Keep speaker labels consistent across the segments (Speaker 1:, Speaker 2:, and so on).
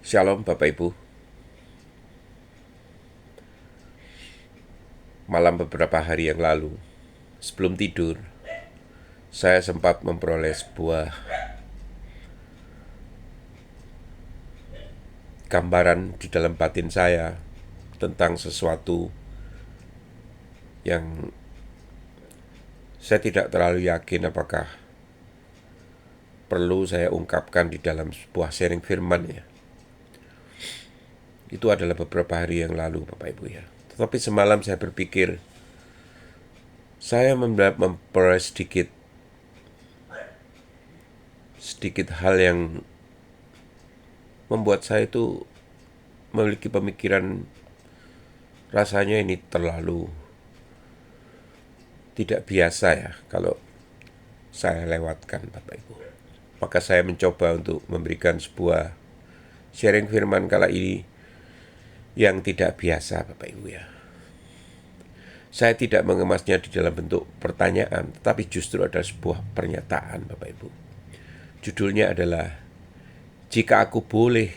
Speaker 1: Shalom Bapak Ibu. Malam beberapa hari yang lalu, sebelum tidur, saya sempat memperoleh sebuah gambaran di dalam batin saya tentang sesuatu yang saya tidak terlalu yakin apakah perlu saya ungkapkan di dalam sebuah sharing firman ya. Itu adalah beberapa hari yang lalu Bapak Ibu ya. Tetapi semalam saya berpikir, saya memperoleh sedikit hal yang membuat saya itu memiliki pemikiran, rasanya ini terlalu tidak biasa ya kalau saya lewatkan Bapak Ibu. Maka saya mencoba untuk memberikan sebuah sharing firman kala ini yang tidak biasa Bapak Ibu ya. Saya tidak mengemasnya di dalam bentuk pertanyaan, tetapi justru adalah sebuah pernyataan Bapak Ibu. Judulnya adalah, jika aku boleh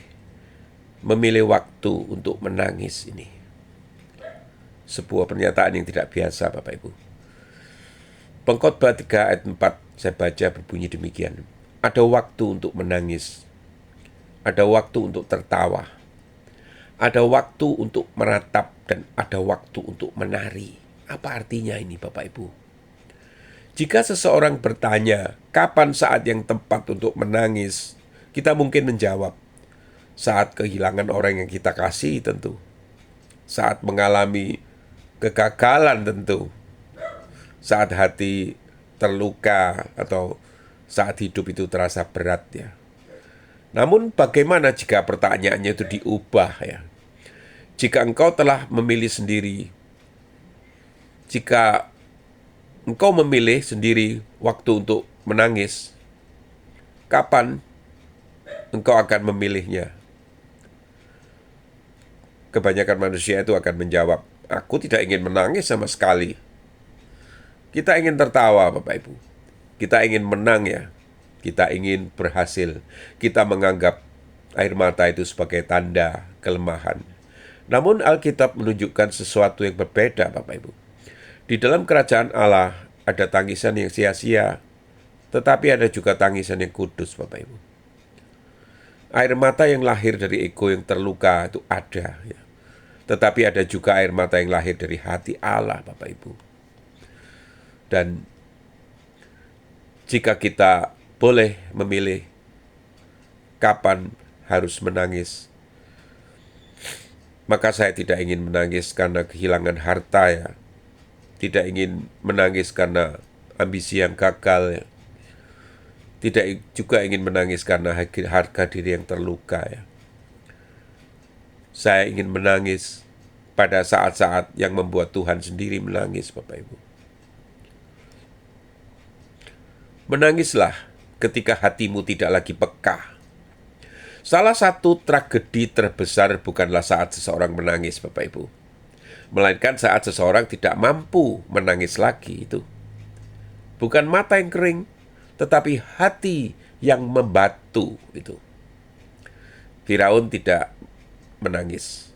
Speaker 1: memilih waktu untuk menangis ini. Sebuah pernyataan yang tidak biasa Bapak Ibu. Pengkhotbah 3 ayat 4 saya baca berbunyi demikian. Ada waktu untuk menangis, ada waktu untuk tertawa, ada waktu untuk meratap, dan ada waktu untuk menari. Apa artinya ini Bapak Ibu? Jika seseorang bertanya, kapan saat yang tepat untuk menangis? Kita mungkin menjawab, saat kehilangan orang yang kita kasih tentu. Saat mengalami kegagalan tentu. Saat hati terluka atau saat hidup itu terasa berat ya. Namun bagaimana jika pertanyaannya itu diubah ya? Jika engkau telah memilih sendiri, jika engkau memilih sendiri waktu untuk menangis, kapan engkau akan memilihnya? Kebanyakan manusia itu akan menjawab, aku tidak ingin menangis sama sekali. Kita ingin tertawa Bapak Ibu. Kita ingin menang ya. Kita ingin berhasil. Kita menganggap air mata itu sebagai tanda kelemahan. Namun Alkitab menunjukkan sesuatu yang berbeda Bapak Ibu. Di dalam kerajaan Allah ada tangisan yang sia-sia, tetapi ada juga tangisan yang kudus Bapak Ibu. Air mata yang lahir dari ego yang terluka itu ada ya. Tetapi ada juga air mata yang lahir dari hati Allah Bapak Ibu. Dan jika kita boleh memilih kapan harus menangis, maka saya tidak ingin menangis karena kehilangan harta ya. Tidak ingin menangis karena ambisi yang gagal ya. Tidak juga ingin menangis karena harga diri yang terluka ya. Saya ingin menangis pada saat-saat yang membuat Tuhan sendiri menangis Bapak Ibu. Menangislah ketika hatimu tidak lagi peka. Salah satu tragedi terbesar bukanlah saat seseorang menangis Bapak Ibu, melainkan saat seseorang tidak mampu menangis lagi itu. Bukan mata yang kering, tetapi hati yang membatu itu. Firaun tidak menangis.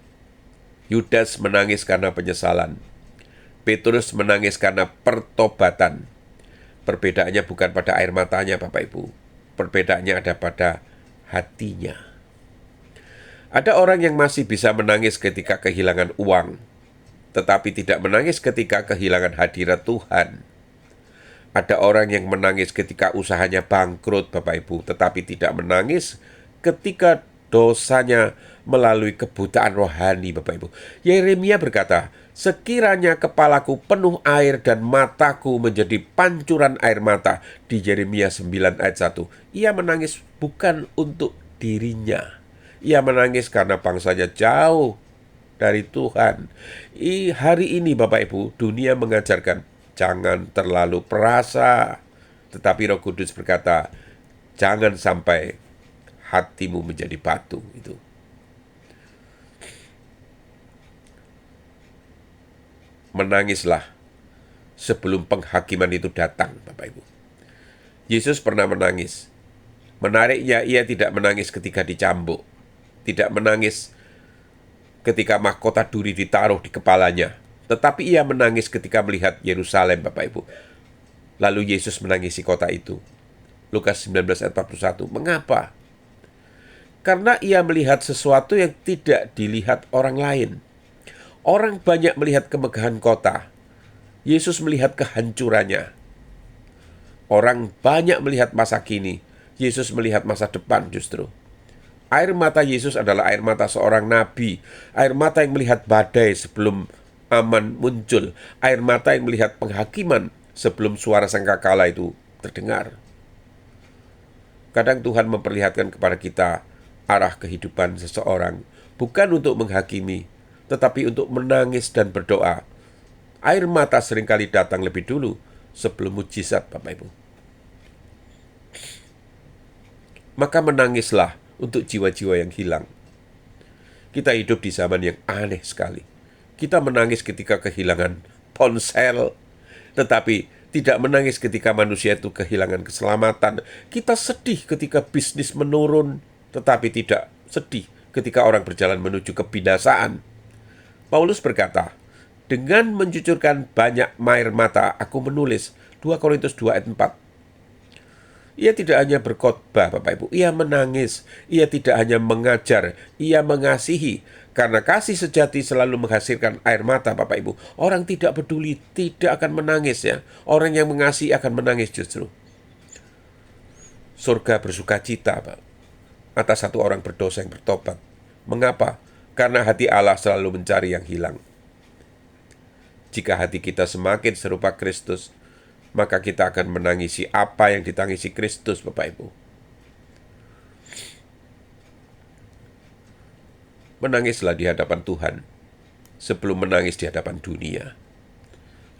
Speaker 1: Yudas menangis karena penyesalan. Petrus menangis karena pertobatan. Perbedaannya bukan pada air matanya Bapak Ibu. Perbedaannya ada pada hatinya. Ada orang yang masih bisa menangis ketika kehilangan uang, tetapi tidak menangis ketika kehilangan hadirat Tuhan. Ada orang yang menangis ketika usahanya bangkrut Bapak Ibu, tetapi tidak menangis ketika dosanya melalui kebutaan rohani Bapak Ibu. Yeremia berkata, sekiranya kepalaku penuh air dan mataku menjadi pancuran air mata. Di Yeremia 9 ayat 1. Ia menangis bukan untuk dirinya. Ia menangis karena bangsanya jauh dari Tuhan. Hari ini Bapak Ibu, dunia mengajarkan jangan terlalu perasa. Tetapi Roh Kudus berkata, jangan sampai hatimu menjadi batu itu. Menangislah sebelum penghakiman itu datang, Bapak Ibu. Yesus pernah menangis. Menariknya, ia tidak menangis ketika dicambuk. tidak menangis ketika mahkota duri ditaruh di kepalanya, tetapi ia menangis ketika melihat Yerusalem, Bapak Ibu. Lalu Yesus menangisi kota itu. Lukas 19 ayat 41. Mengapa? Karena ia melihat sesuatu yang tidak dilihat orang lain. Orang banyak melihat kemegahan kota. Yesus melihat kehancurannya. Orang banyak melihat masa kini. Yesus melihat masa depan justru. Air mata Yesus adalah air mata seorang nabi. Air mata yang melihat badai sebelum aman muncul. Air mata yang melihat penghakiman sebelum suara sangkakala itu terdengar. Kadang Tuhan memperlihatkan kepada kita arah kehidupan seseorang, bukan untuk menghakimi, tetapi untuk menangis dan berdoa. Air mata seringkali datang lebih dulu sebelum mujizat, Bapak Ibu. Maka menangislah untuk jiwa-jiwa yang hilang. Kita hidup di zaman yang aneh sekali. Kita menangis ketika kehilangan ponsel, tetapi tidak menangis ketika manusia itu kehilangan keselamatan. Kita sedih ketika bisnis menurun, tetapi tidak sedih ketika orang berjalan menuju kebinasaan. Paulus berkata, dengan mencucurkan banyak air mata, aku menulis. 2 Korintus 2 ayat 4. Ia tidak hanya berkhotbah, Bapak Ibu. Ia menangis. Ia tidak hanya mengajar. Ia mengasihi. Karena kasih sejati selalu menghasilkan air mata, Bapak Ibu. Orang tidak peduli, tidak akan menangis ya. Orang yang mengasihi akan menangis justru. Surga bersuka cita, Pak, atas satu orang berdosa yang bertobat. Mengapa? Karena hati Allah selalu mencari yang hilang. Jika hati kita semakin serupa Kristus, maka kita akan menangisi apa yang ditangisi Kristus, Bapak Ibu. Menangislah di hadapan Tuhan sebelum menangis di hadapan dunia.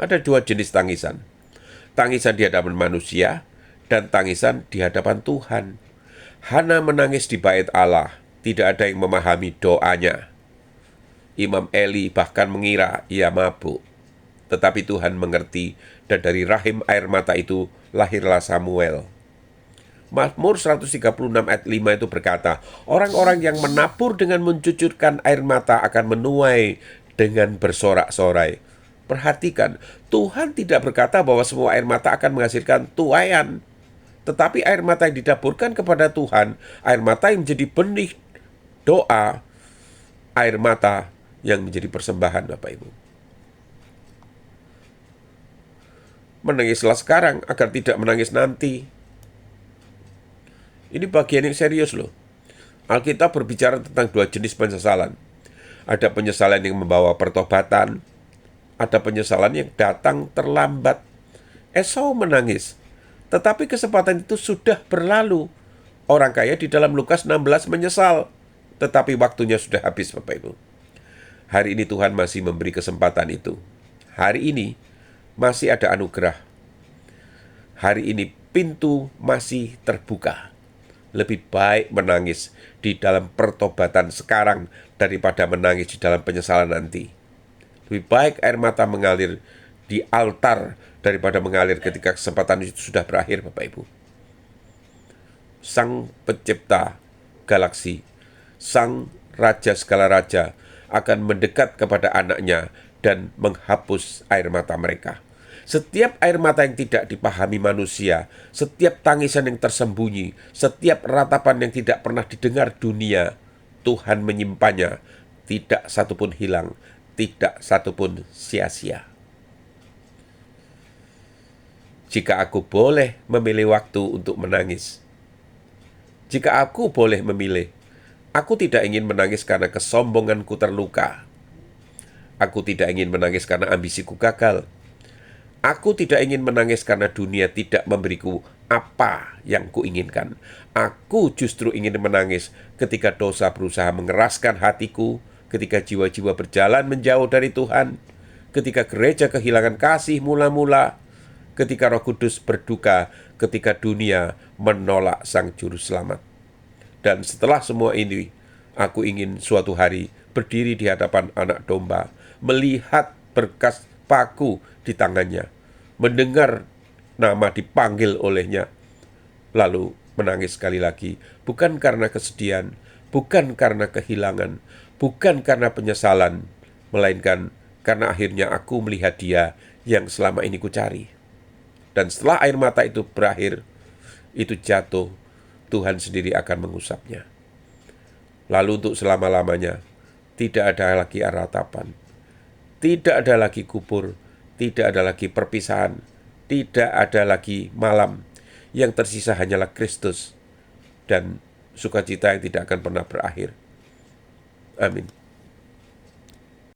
Speaker 1: Ada 2 jenis tangisan. Tangisan di hadapan manusia dan tangisan di hadapan Tuhan. Hana menangis di bait Allah. Tidak ada yang memahami doanya. Imam Eli bahkan mengira ia mabuk. Tetapi Tuhan mengerti, dan dari rahim air mata itu lahirlah Samuel. Mazmur 136 ayat 5 itu berkata, orang-orang yang menabur dengan mencucurkan air mata akan menuai dengan bersorak-sorai. Perhatikan, Tuhan tidak berkata bahwa semua air mata akan menghasilkan tuaian. Tetapi air mata yang didaburkan kepada Tuhan, air mata yang menjadi benih doa, air mata yang menjadi persembahan, Bapak Ibu. Menangislah sekarang agar tidak menangis nanti. Ini bagian yang serius loh. Alkitab berbicara tentang 2 jenis penyesalan. Ada penyesalan yang membawa pertobatan. Ada penyesalan yang datang terlambat. Esau menangis. Tetapi kesempatan itu sudah berlalu. Orang kaya di dalam Lukas 16 menyesal. Tetapi waktunya sudah habis, Bapak Ibu. Hari ini Tuhan masih memberi kesempatan itu. Hari ini masih ada anugerah. Hari ini pintu masih terbuka. Lebih baik menangis di dalam pertobatan sekarang daripada menangis di dalam penyesalan nanti. Lebih baik air mata mengalir di altar daripada mengalir ketika kesempatan itu sudah berakhir, Bapak Ibu. Sang pencipta galaksi, Sang Raja segala raja akan mendekat kepada anaknya dan menghapus air mata mereka. Setiap air mata yang tidak dipahami manusia, setiap tangisan yang tersembunyi, setiap ratapan yang tidak pernah didengar dunia, Tuhan menyimpannya, tidak satupun hilang, tidak satupun sia-sia. Jika aku boleh memilih waktu untuk menangis, jika aku boleh memilih, aku tidak ingin menangis karena kesombonganku terluka. Aku tidak ingin menangis karena ambisiku gagal. Aku tidak ingin menangis karena dunia tidak memberiku apa yang kuinginkan. Aku justru ingin menangis ketika dosa berusaha mengeraskan hatiku, ketika jiwa-jiwa berjalan menjauh dari Tuhan, ketika gereja kehilangan kasih mula-mula, ketika Roh Kudus berduka, ketika dunia menolak Sang Juru Selamat. Dan setelah semua ini, aku ingin suatu hari berdiri di hadapan Anak Domba, melihat berkas paku di tangannya, mendengar nama dipanggil olehnya, lalu menangis sekali lagi, bukan karena kesedihan, bukan karena kehilangan, bukan karena penyesalan, melainkan karena akhirnya aku melihat Dia yang selama ini kucari. Dan setelah air mata itu berakhir, itu jatuh, Tuhan sendiri akan mengusapnya. Lalu untuk selama-lamanya, tidak ada lagi ratapan, tidak ada lagi kubur, tidak ada lagi perpisahan, tidak ada lagi malam. Yang tersisa hanyalah Kristus dan sukacita yang tidak akan pernah berakhir. Amin.